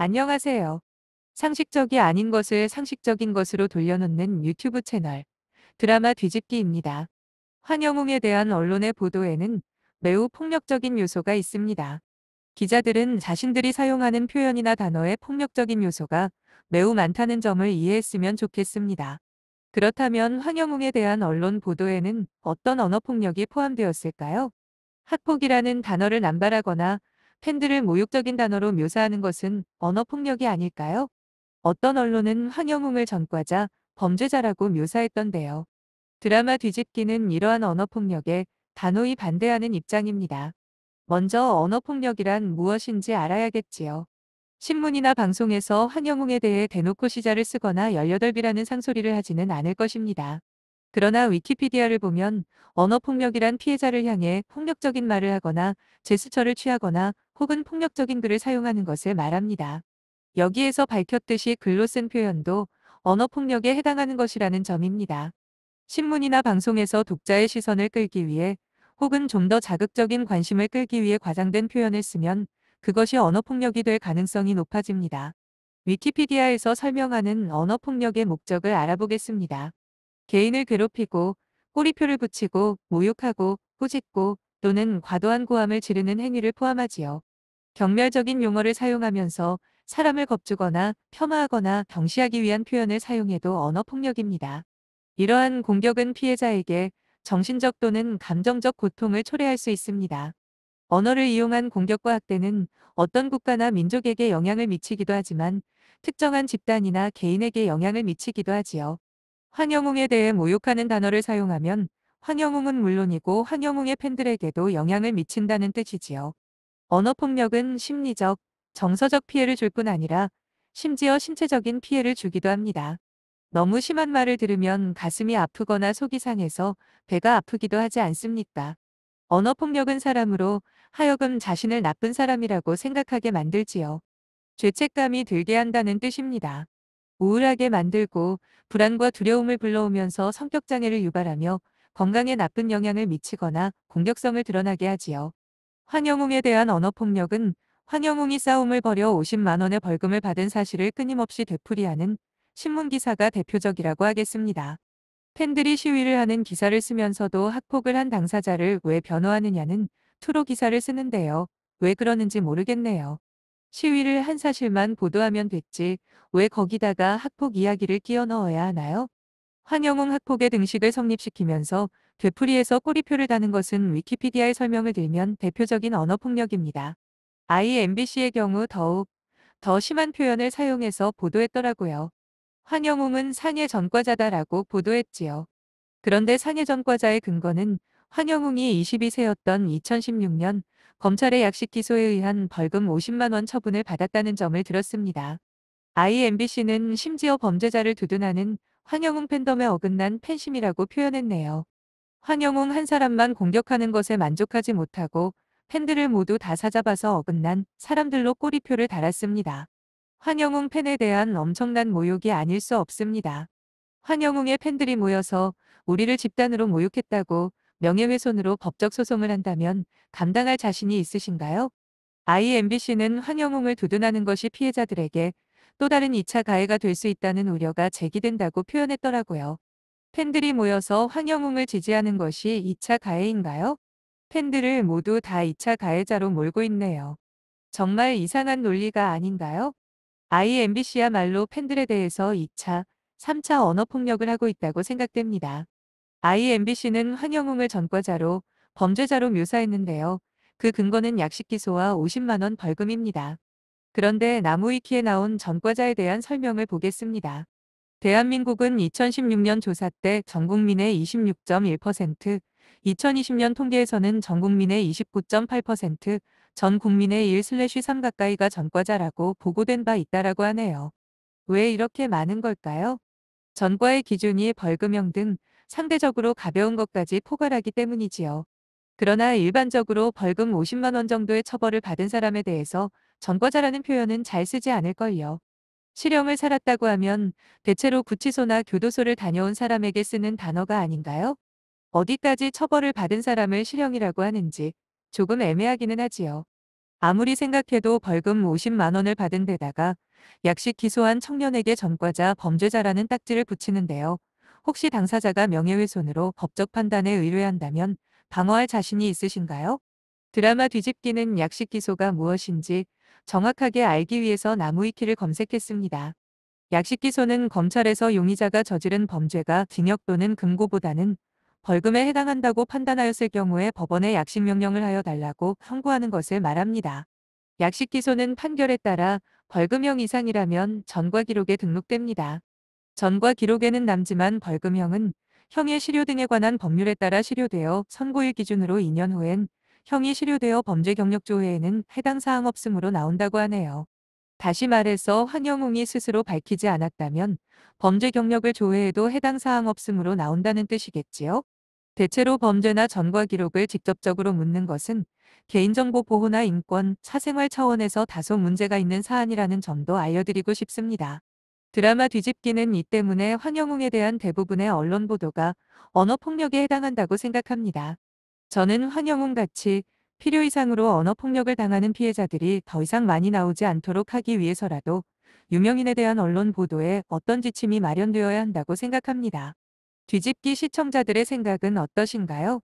안녕하세요. 상식적이 아닌 것을 상식적인 것으로 돌려놓는 유튜브 채널 드라마 뒤집기입니다. 환영웅에 대한 언론의 보도에는 매우 폭력적인 요소가 있습니다. 기자들은 자신들이 사용하는 표현이나 단어에 폭력적인 요소가 매우 많다는 점을 이해했으면 좋겠습니다. 그렇다면 환영웅에 대한 언론 보도에는 어떤 언어 폭력이 포함되었을까요? 학폭이라는 단어를 남발하거나 팬들을 모욕적인 단어로 묘사하는 것은 언어 폭력이 아닐까요? 어떤 언론은 황영웅을 전과자, 범죄자라고 묘사했던데요. 드라마 뒤집기는 이러한 언어 폭력에 단호히 반대하는 입장입니다. 먼저 언어 폭력이란 무엇인지 알아야겠지요. 신문이나 방송에서 황영웅에 대해 대놓고 시자를 쓰거나 18비라는 상소리를 하지는 않을 것입니다. 그러나 위키피디아를 보면 언어폭력이란 피해자를 향해 폭력적인 말을 하거나 제스처를 취하거나 혹은 폭력적인 글을 사용하는 것을 말합니다. 여기에서 밝혔듯이 글로 쓴 표현도 언어폭력에 해당하는 것이라는 점입니다. 신문이나 방송에서 독자의 시선을 끌기 위해 혹은 좀 더 자극적인 관심을 끌기 위해 과장된 표현을 쓰면 그것이 언어폭력이 될 가능성이 높아집니다. 위키피디아에서 설명하는 언어폭력의 목적을 알아보겠습니다. 개인을 괴롭히고 꼬리표를 붙이고 모욕하고 꾸짖고 또는 과도한 고함을 지르는 행위를 포함하지요. 경멸적인 용어를 사용하면서 사람을 겁주거나 폄하하거나 경시하기 위한 표현을 사용해도 언어폭력입니다. 이러한 공격은 피해자에게 정신적 또는 감정적 고통을 초래할 수 있습니다. 언어를 이용한 공격과 학대는 어떤 국가나 민족에게 영향을 미치기도 하지만 특정한 집단이나 개인에게 영향을 미치기도 하지요. 황영웅에 대해 모욕하는 단어를 사용하면 황영웅은 물론이고 황영웅의 팬들에게도 영향을 미친다는 뜻이지요. 언어폭력은 심리적, 정서적 피해를 줄 뿐 아니라 심지어 신체적인 피해를 주기도 합니다. 너무 심한 말을 들으면 가슴이 아프거나 속이 상해서 배가 아프기도 하지 않습니까? 언어폭력은 사람으로 하여금 자신을 나쁜 사람이라고 생각하게 만들지요. 죄책감이 들게 한다는 뜻입니다. 우울하게 만들고 불안과 두려움을 불러오면서 성격장애를 유발하며 건강에 나쁜 영향을 미치거나 공격성을 드러나게 하지요. 황영웅에 대한 언어폭력은 황영웅이 싸움을 벌여 50만 원의 벌금을 받은 사실을 끊임없이 되풀이하는 신문기사가 대표적이라고 하겠습니다. 팬들이 시위를 하는 기사를 쓰면서도 학폭을 한 당사자를 왜 변호하느냐는 투로 기사를 쓰는데요. 왜 그러는지 모르겠네요. 시위를 한 사실만 보도하면 됐지 왜 거기다가 학폭 이야기를 끼워 넣어야 하나요? 황영웅 학폭의 등식을 성립시키면서 되풀이해서 꼬리표를 다는 것은 위키피디아의 설명을 들면 대표적인 언어폭력입니다. IMBC의 경우 더욱 더 심한 표현을 사용해서 보도했더라고요. 황영웅은 상해 전과자다라고 보도했지요. 그런데 상해 전과자의 근거는 황영웅이 22세였던 2016년 검찰의 약식 기소에 의한 벌금 50만 원 처분을 받았다는 점을 들었습니다. IMBC는 심지어 범죄자를 두둔하는 황영웅 팬덤에 어긋난 팬심이라고 표현했네요. 황영웅 한 사람만 공격하는 것에 만족하지 못하고 팬들을 모두 다 사잡아서 어긋난 사람들로 꼬리표를 달았습니다. 황영웅 팬에 대한 엄청난 모욕이 아닐 수 없습니다. 황영웅의 팬들이 모여서 우리를 집단으로 모욕했다고 명예훼손으로 법적 소송을 한다면 감당할 자신이 있으신가요? IMBC는 황영웅을 두둔하는 것이 피해자들에게 또 다른 2차 가해가 될 수 있다는 우려가 제기된다고 표현했더라고요. 팬들이 모여서 황영웅을 지지하는 것이 2차 가해인가요? 팬들을 모두 다 2차 가해자로 몰고 있네요. 정말 이상한 논리가 아닌가요? IMBC야말로 팬들에 대해서 2차, 3차 언어폭력을 하고 있다고 생각됩니다. IMBC는 황영웅을 전과자로 범죄자로 묘사했는데요. 그 근거는 약식 기소와 50만 원 벌금입니다. 그런데 나무위키에 나온 전과자에 대한 설명을 보겠습니다. 대한민국은 2016년 조사 때 전 국민의 26.1%, 2020년 통계에서는 전 국민의 29.8%, 전 국민의 1/3 가까이가 전과자라고 보고된 바 있다라고 하네요. 왜 이렇게 많은 걸까요? 전과의 기준이 벌금형 등 상대적으로 가벼운 것까지 포괄하기 때문이지요. 그러나 일반적으로 벌금 50만 원 정도의 처벌을 받은 사람에 대해서 전과자라는 표현은 잘 쓰지 않을걸요. 실형을 살았다고 하면 대체로 구치소나 교도소를 다녀온 사람에게 쓰는 단어가 아닌가요? 어디까지 처벌을 받은 사람을 실형이라고 하는지 조금 애매하기는 하지요. 아무리 생각해도 벌금 50만 원을 받은 데다가 약식 기소한 청년에게 전과자 범죄자라는 딱지를 붙이는데요. 혹시 당사자가 명예훼손으로 법적 판단에 의뢰한다면 방어할 자신이 있으신가요? 드라마 뒤집기는 약식 기소가 무엇인지 정확하게 알기 위해서 나무위키를 검색했습니다. 약식 기소는 검찰에서 용의자가 저지른 범죄가 징역 또는 금고보다는 벌금에 해당한다고 판단하였을 경우에 법원에 약식 명령을 하여 달라고 청구하는 것을 말합니다. 약식 기소는 판결에 따라 벌금형 이상이라면 전과 기록에 등록됩니다. 전과 기록에는 남지만 벌금형은 형의 실효 등에 관한 법률에 따라 실효되어 선고일 기준으로 2년 후엔 형이 실효되어 범죄 경력 조회에는 해당 사항 없음으로 나온다고 하네요. 다시 말해서 황영웅이 스스로 밝히지 않았다면 범죄 경력을 조회해도 해당 사항 없음으로 나온다는 뜻이겠지요. 대체로 범죄나 전과 기록을 직접적으로 묻는 것은 개인정보 보호나 인권, 사생활 차원에서 다소 문제가 있는 사안이라는 점도 알려드리고 싶습니다. 드라마 뒤집기는 이 때문에 황영웅에 대한 대부분의 언론 보도가 언어폭력에 해당한다고 생각합니다. 저는 황영웅 같이 필요 이상으로 언어폭력을 당하는 피해자들이 더 이상 많이 나오지 않도록 하기 위해서라도 유명인에 대한 언론 보도에 어떤 지침이 마련되어야 한다고 생각합니다. 뒤집기 시청자들의 생각은 어떠신가요?